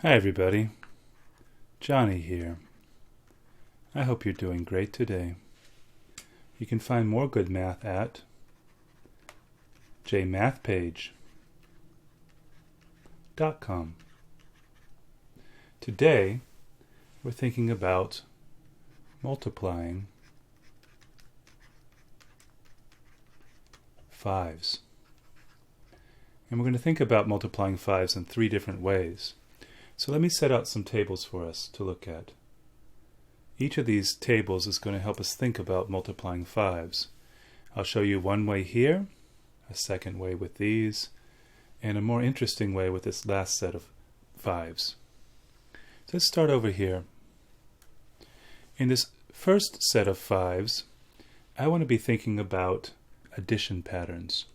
Hi everybody, Johnny here. I hope you're doing great today. You can find more good math at jmathpage.com. Today we're thinking about multiplying 5's. And we're going to think about multiplying 5's in three different ways. So let me set out some tables for us to look at. Each of these tables is going to help us think about multiplying 5's. I'll show you one way here, a second way with these, and a more interesting way with this last set of 5's. So let's start over here. In this first set of 5's, I want to be thinking about addition patterns.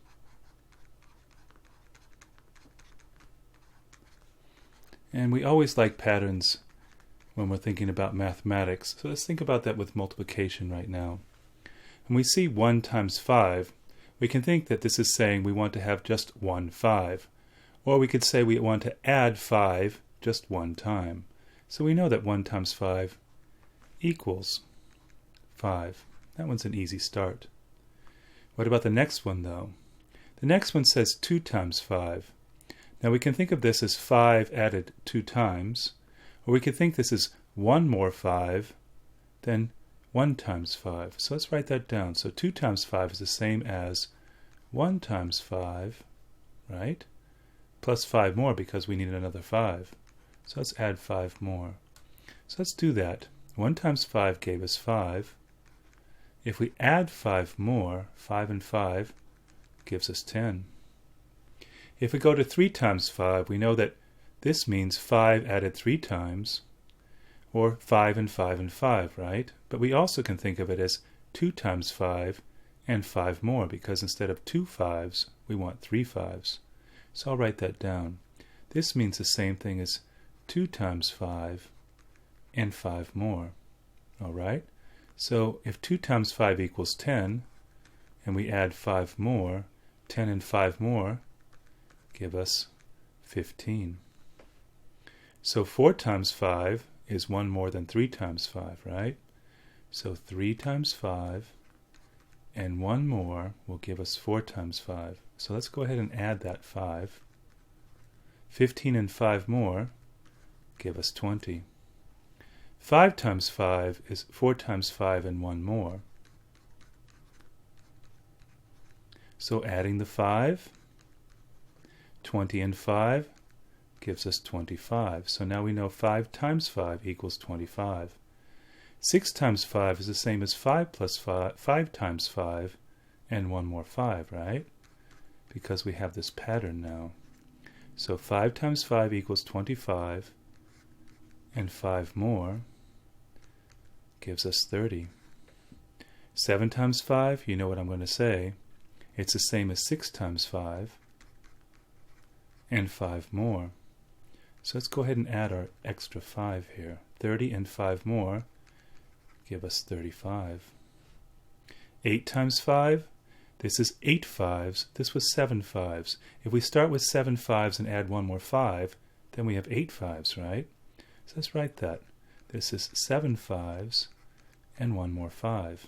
And we always like patterns when we're thinking about mathematics. So let's think about that with multiplication right now. When we see 1 times 5, we can think that this is saying we want to have just one 5. Or we could say we want to add 5 just one time. So we know that 1 times 5 equals 5. That one's an easy start. What about the next one though? The next one says 2 times 5. Now we can think of this as 5 added 2 times, or we could think this is 1 more 5 than 1 times 5. So let's write that down. So 2 times 5 is the same as 1 times 5, right? Plus 5 more because we need another 5. So let's add 5 more. So let's do that. 1 times 5 gave us 5. If we add 5 more, 5 and 5 gives us 10. If we go to 3 times 5, we know that this means 5 added 3 times, or 5 and 5 and 5, right? But we also can think of it as 2 times 5 and 5 more, because instead of 2 5's, we want 3 5's. So I'll write that down. This means the same thing as 2 times 5 and 5 more, all right? So if 2 times 5 equals 10, and we add 5 more, 10 and 5 more give us 15. So 4 times 5 is 1 more than 3 times 5, right? So 3 times 5 and 1 more will give us 4 times 5. So let's go ahead and add that 5. 15 and 5 more give us 20. 5 times 5 is 4 times 5 and 1 more. So adding the 5, 20 and 5 gives us 25. So now we know 5 times 5 equals 25. 6 times 5 is the same as 5 plus 5 times 5 and 1 more 5, right? Because we have this pattern now. So 5 times 5 equals 25, and 5 more gives us 30. 7 times 5, you know what I'm going to say. It's the same as 6 times 5, and 5 more. So let's go ahead and add our extra 5 here. 30 and 5 more give us 35. 8 times 5, this is 8 5's. This was 7 5's. If we start with 7 5's and add 1 more 5, then we have 8 5's, right? So let's write that. This is 7 5's and 1 more 5.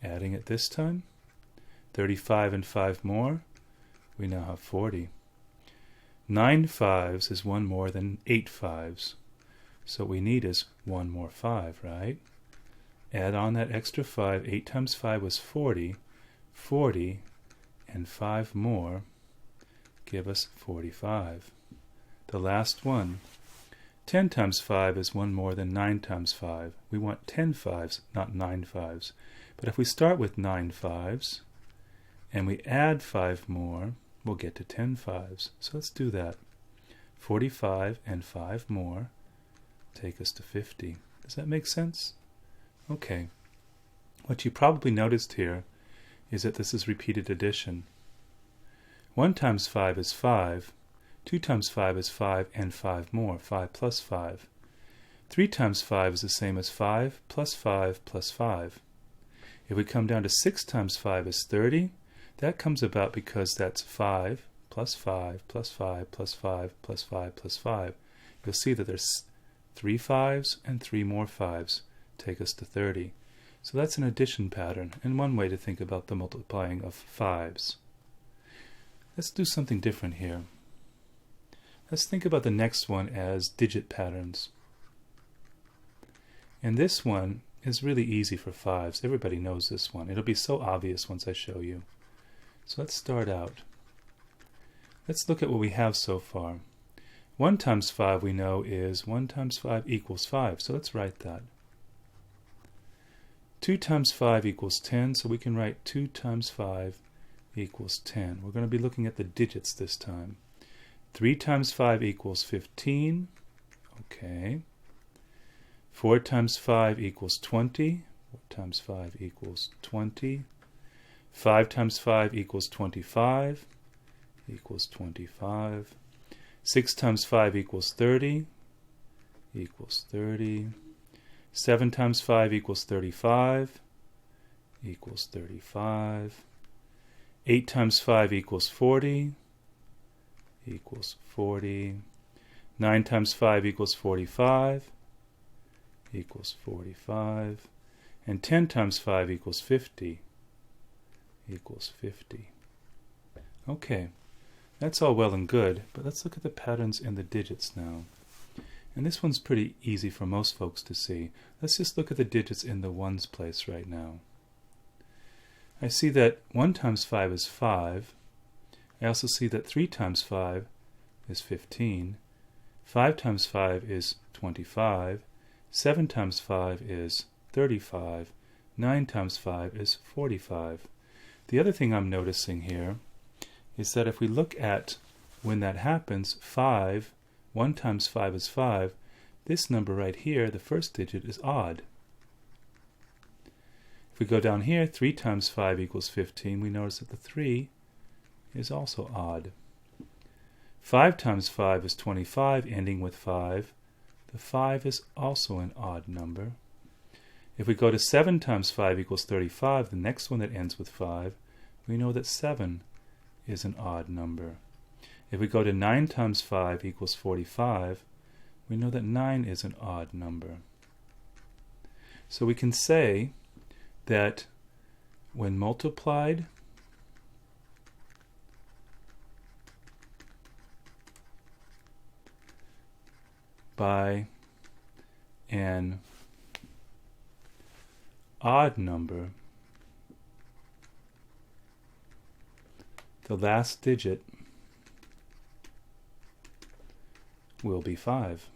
Adding it this time, 35 and 5 more, we now have 40. 9 5's is 1 more than 8 5's. So what we need is 1 more 5, right? Add on that extra 5. 8 times 5 was 40. 40 and 5 more give us 45. The last one. 10 times 5 is 1 more than 9 times 5. We want 10 5's, not 9 5's. But if we start with 9 5's and we add 5 more, we'll get to 10 5's. So let's do that. 45 and 5 more take us to 50. Does that make sense? Okay. What you probably noticed here is that this is repeated addition. 1 times 5 is 5. 2 times 5 is 5 and 5 more, 5 plus 5. 3 times 5 is the same as 5 plus 5 plus 5. If we come down to 6 times 5 is 30, that comes about because that's 5 plus 5 plus 5 plus 5 plus 5 plus 5. you'll see that there's 3 5's and 3 more 5's take us to 30. So that's an addition pattern, and one way to think about the multiplying of 5's. Let's do something different here. Let's think about the next one as digit patterns. And this one is really easy for 5's. Everybody knows this one. It'll be so obvious once I show you. So let's start out. Let's look at what we have so far. 1 times 5 we know is 1 times 5 equals 5, so let's write that. 2 times 5 equals 10, so we can write 2 times 5 equals 10. We're going to be looking at the digits this time. 3 times 5 equals 15. Okay. 4 times 5 equals 20. 4 times 5 equals 20. 5 times 5 equals 25. Equals 25. 6 times 5 equals 30. Equals 30. 7 times 5 equals 35. Equals 35. 8 times 5 equals 40. Equals 40. 9 times 5 equals 45. Equals 45. And 10 times 5 equals 50. Equals 50. Okay, that's all well and good, but let's look at the patterns in the digits now. And this one's pretty easy for most folks to see. Let's just look at the digits in the ones place right now. I see that 1 times 5 is 5. I also see that 3 times 5 is 15. 5 times 5 is 25. 7 times 5 is 35. 9 times 5 is 45. The other thing I'm noticing here is that if we look at when that happens, 5, 1 times 5 is 5, this number right here, the first digit, is odd. If we go down here, 3 times 5 equals 15, we notice that the 3 is also odd. 5 times 5 is 25, ending with 5. The 5 is also an odd number. If we go to 7 times 5 equals 35, the next one that ends with 5, we know that 7 is an odd number. If we go to 9 times 5 equals 45, we know that 9 is an odd number. So we can say that when multiplied by an odd number, the last digit will be 5.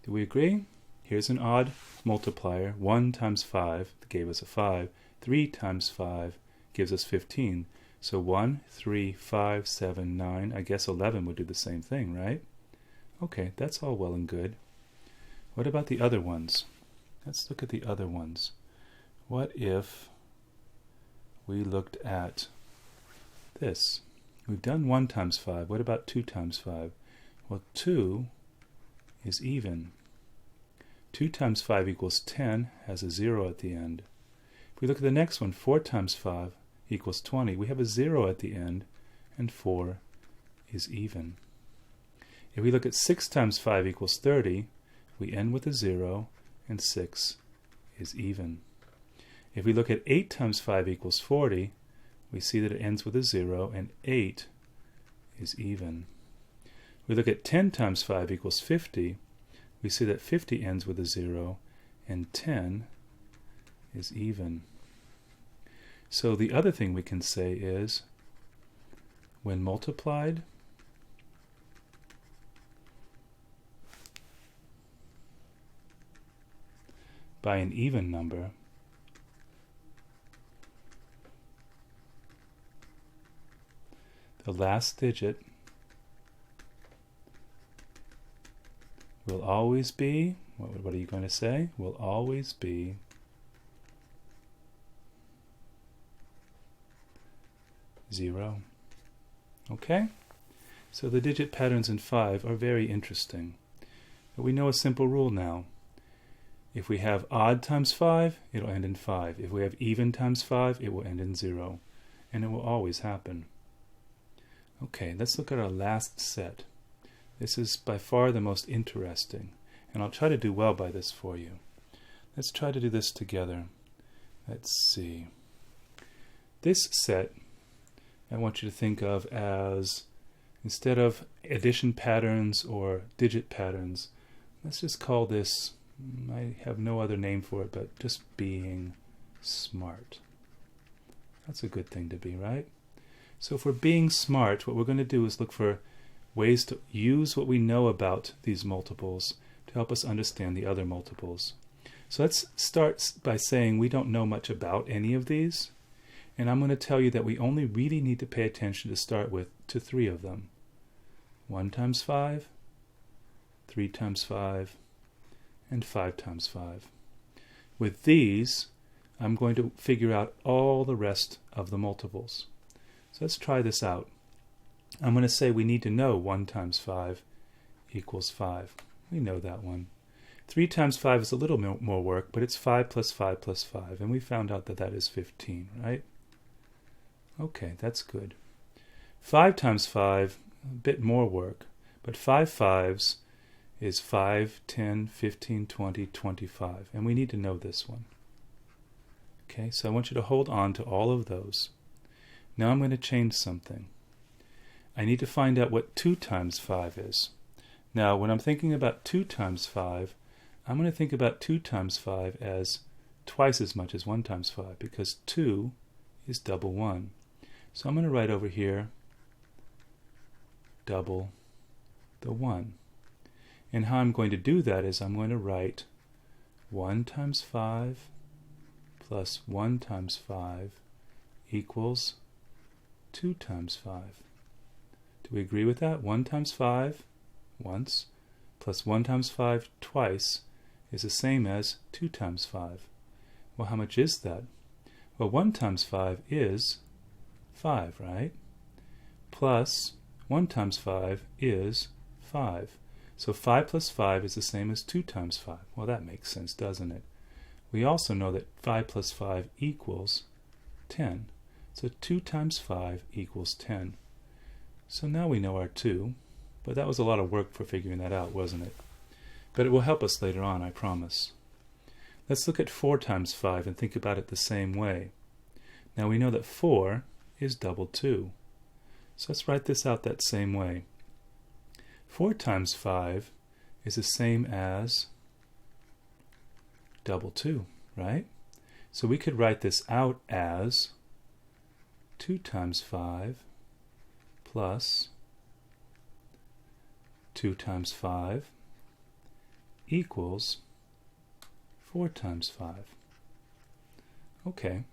Do we agree? Here's an odd multiplier. 1 times 5 gave us a 5. 3 times 5 gives us 15. So 1, 3, 5, 7, 9. I guess 11 would do the same thing, right? Okay, that's all well and good. What about the other ones? Let's look at the other ones. What if we looked at this? We've done 1 times 5. What about 2 times 5? Well, 2 is even. 2 times 5 equals 10, has a 0 at the end. If we look at the next one, 4 times 5 equals 20. We have a 0 at the end, and 4 is even. If we look at 6 times 5 equals 30, we end with a 0, and 6 is even. If we look at 8 times 5 equals 40, we see that it ends with a 0, and 8 is even. We look at 10 times 5 equals 50, we see that 50 ends with a 0, and 10 is even. So the other thing we can say is, when multiplied by an even number, the last digit will always be, what are you going to say? Will always be 0. Okay? So the digit patterns in 5 are very interesting. But we know a simple rule now. If we have odd times 5, it'll end in 5. If we have even times 5, it will end in 0. And it will always happen. Okay, let's look at our last set. This is by far the most interesting, and I'll try to do well by this for you. Let's try to do this together. Let's see. This set I want you to think of as, instead of addition patterns or digit patterns, let's just call this, I have no other name for it, but just being smart. That's a good thing to be, right? So if we're being smart, what we're going to do is look for ways to use what we know about these multiples to help us understand the other multiples. So let's start by saying we don't know much about any of these, and I'm going to tell you that we only really need to pay attention to start with to 3 of them. 1 times 5, 3 times 5, and 5 times 5. With these, I'm going to figure out all the rest of the multiples. So let's try this out. I'm going to say we need to know 1 times 5 equals 5. We know that one. 3 times 5 is a little more work, but it's 5 plus 5 plus 5, and we found out that that is 15, right? Okay, that's good. 5 times 5, a bit more work, but 5 5s is 5, 10, 15, 20, 25, and we need to know this one. Okay, so I want you to hold on to all of those. Now I'm going to change something. I need to find out what 2 times 5 is. Now, when I'm thinking about 2 times 5, I'm going to think about 2 times 5 as twice as much as 1 times 5, because 2 is double 1. So I'm going to write over here double the 1. And how I'm going to do that is I'm going to write 1 times 5 plus 1 times 5 equals 2 times 5. Do we agree with that? 1 times 5 once plus 1 times 5 twice is the same as 2 times 5. Well, how much is that? Well, 1 times 5 is 5, right? Plus 1 times 5 is 5. So 5 plus 5 is the same as 2 times 5. Well, that makes sense, doesn't it? We also know that 5 plus 5 equals 10. So 2 times 5 equals 10. So now we know our 2, but that was a lot of work for figuring that out, wasn't it? But it will help us later on, I promise. Let's look at 4 times 5 and think about it the same way. Now we know that 4 is double 2. So let's write this out that same way. 4 times 5 is the same as double 2, right? So we could write this out as 2 times 5 plus 2 times 5 equals 4 times 5. Okay,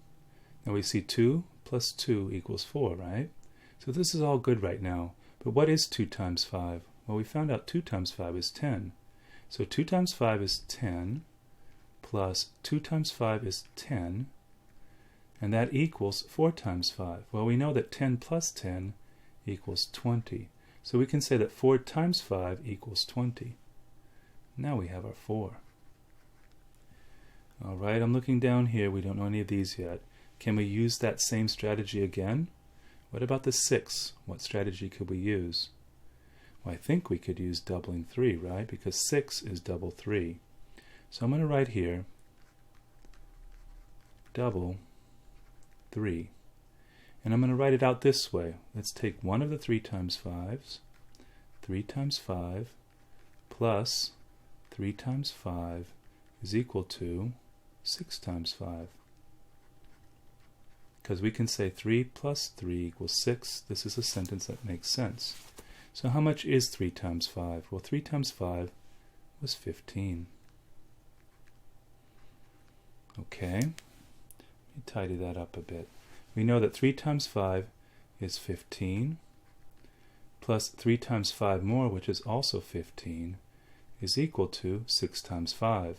now we see 2 plus 2 equals 4, right? So this is all good right now. But what is 2 times 5? Well, we found out 2 times 5 is 10. So 2 times 5 is 10, plus 2 times 5 is 10, and that equals 4 times 5. Well, we know that 10 plus 10 equals 20. So we can say that 4 times 5 equals 20. Now we have our 4. All right, I'm looking down here. We don't know any of these yet. Can we use that same strategy again? What about the 6? What strategy could we use? Well, I think we could use doubling 3, right? Because 6 is double 3. So I'm going to write here double 3. And I'm going to write it out this way. Let's take one of the 3 times 5s, 3 times 5, plus 3 times 5 is equal to 6 times 5. Because we can say 3 plus 3 equals 6. This is a sentence that makes sense. So how much is 3 times 5? Well, 3 times 5 was 15. Okay, let me tidy that up a bit. We know that 3 times 5 is 15, plus 3 times 5 more, which is also 15, is equal to 6 times 5.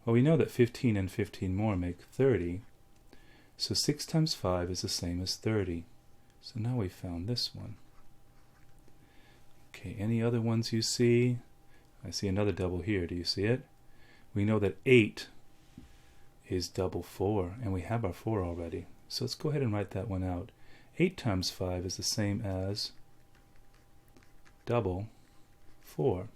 Well, we know that 15 and 15 more make 30, so 6 times 5 is the same as 30. So now we found this one. Okay, any other ones you see? I see another double here. Do you see it? We know that 8 is double 4, and we have our 4 already. So let's go ahead and write that one out. 8 times 5 is the same as double 4.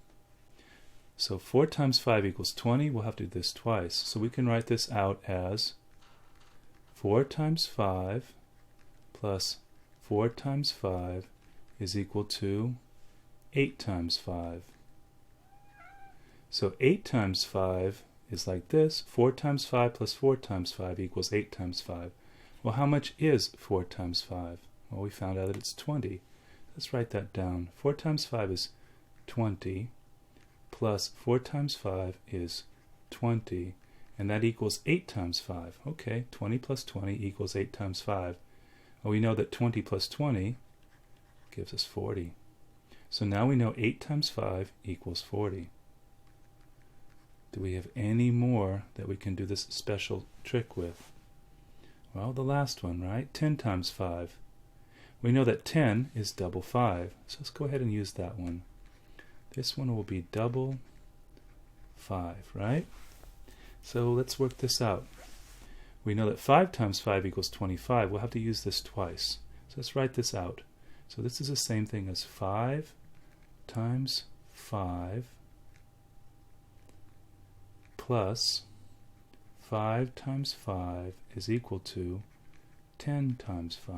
So 4 times 5 equals 20. We'll have to do this twice. So we can write this out as 4 times 5 plus 4 times 5 is equal to 8 times 5. So 8 times 5 is like this. 4 times 5 plus 4 times 5 equals 8 times 5. Well, how much is 4 times 5? Well, we found out that it's 20. Let's write that down. 4 times 5 is 20, plus 4 times 5 is 20, and that equals 8 times 5. Okay, 20 plus 20 equals 8 times 5. Well, we know that 20 plus 20 gives us 40. So now we know 8 times 5 equals 40. Do we have any more that we can do this special trick with? Well, the last one, right? 10 times 5. We know that 10 is double 5, so let's go ahead and use that one. This one will be double 5, right? So let's work this out. We know that 5 times 5 equals 25. We'll have to use this twice. So let's write this out. So this is the same thing as 5 times 5 plus 5 times 5 is equal to 10 times 5.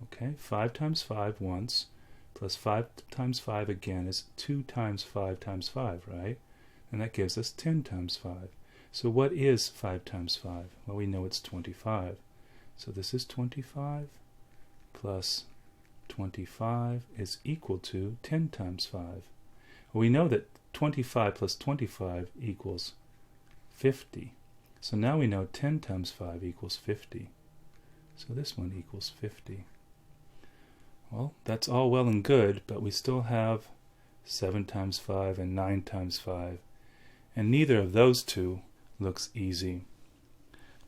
Okay, 5 times 5 once, plus 5 times 5 again is 2 times 5 times 5, right? And that gives us 10 times 5. So what is 5 times 5? Well, we know it's 25. So this is 25 plus 25 is equal to 10 times 5. Well, we know that 25 plus 25 equals 50. So now we know 10 times 5 equals 50. So this one equals 50. Well, that's all well and good, but we still have 7 times 5 and 9 times 5. And neither of those two looks easy.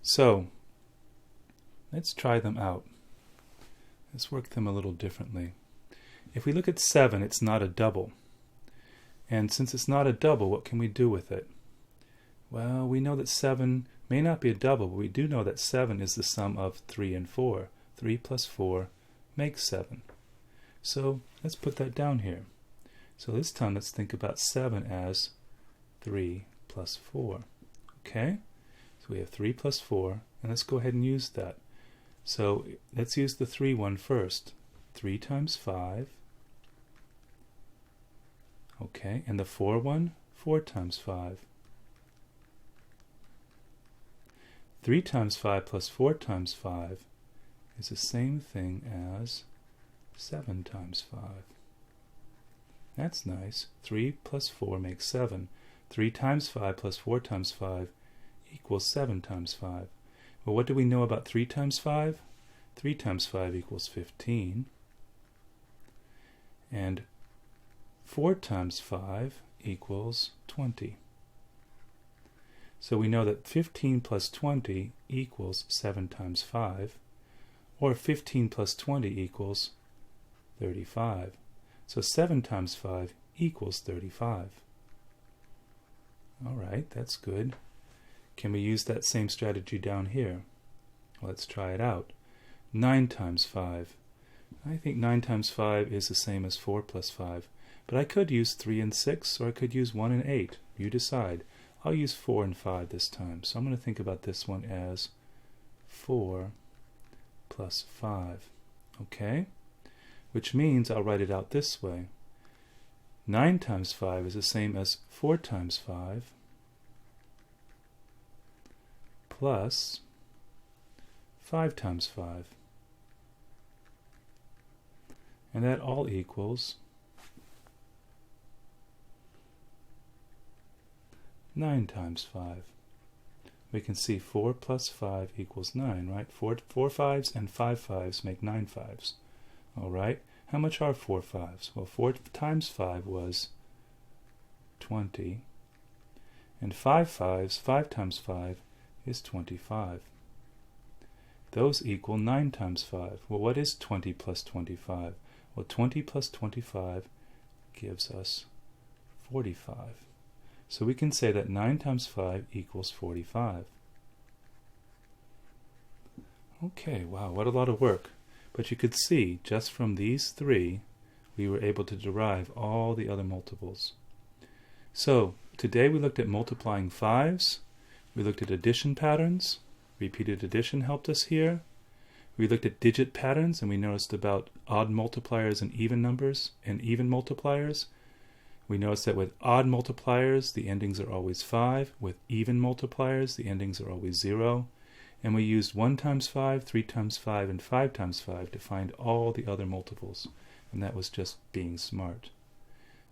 So, let's try them out. Let's work them a little differently. If we look at 7, it's not a double. And since it's not a double, what can we do with it? Well, we know that 7 may not be a double, but we do know that 7 is the sum of 3 and 4. 3 plus 4 makes 7. So let's put that down here. So this time let's think about 7 as 3 plus 4. Okay? So we have 3 plus 4, and let's go ahead and use that. So let's use the 3 one first. 3 times 5. Okay, and the 4 one, 4 times 5. 3 times 5 plus 4 times 5 is the same thing as 7 times 5. That's nice. 3 plus 4 makes 7. 3 times 5 plus 4 times 5 equals 7 times 5. Well, what do we know about 3 times 5? 3 times 5 equals 15. And 4 times 5 equals 20. So we know that 15 plus 20 equals 7 times 5, or 15 plus 20 equals 35. So 7 times 5 equals 35. All right, that's good. Can we use that same strategy down here? Let's try it out. 9 times 5. I think 9 times 5 is the same as 4 plus 5. But I could use 3 and 6, or I could use 1 and 8. You decide. I'll use 4 and 5 this time. So I'm going to think about this one as 4 plus 5. Okay? Which means I'll write it out this way. 9 times 5 is the same as 4 times 5 plus 5 times 5. And that all equals 9 times 5. We can see 4 plus 5 equals 9, right? 4 5's and 5 5's make 9 5's. All right? How much are 4 5's? Well, 4 times 5 was 20. And 5 5's, 5 times 5 is 25. Those equal 9 times 5. Well, what is 20 plus 25? Well, 20 plus 25 gives us 45. So we can say that 9 times 5 equals 45. Okay, wow, what a lot of work. But you could see, just from these three, we were able to derive all the other multiples. So, today we looked at multiplying 5's, we looked at addition patterns, repeated addition helped us here, we looked at digit patterns and we noticed about odd multipliers and even numbers and even multipliers. We noticed that with odd multipliers the endings are always 5, with even multipliers the endings are always 0, and we used 1 times 5, 3 times 5, and 5 times 5 to find all the other multiples, and that was just being smart.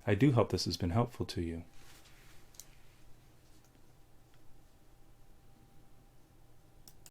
I do hope this has been helpful to you.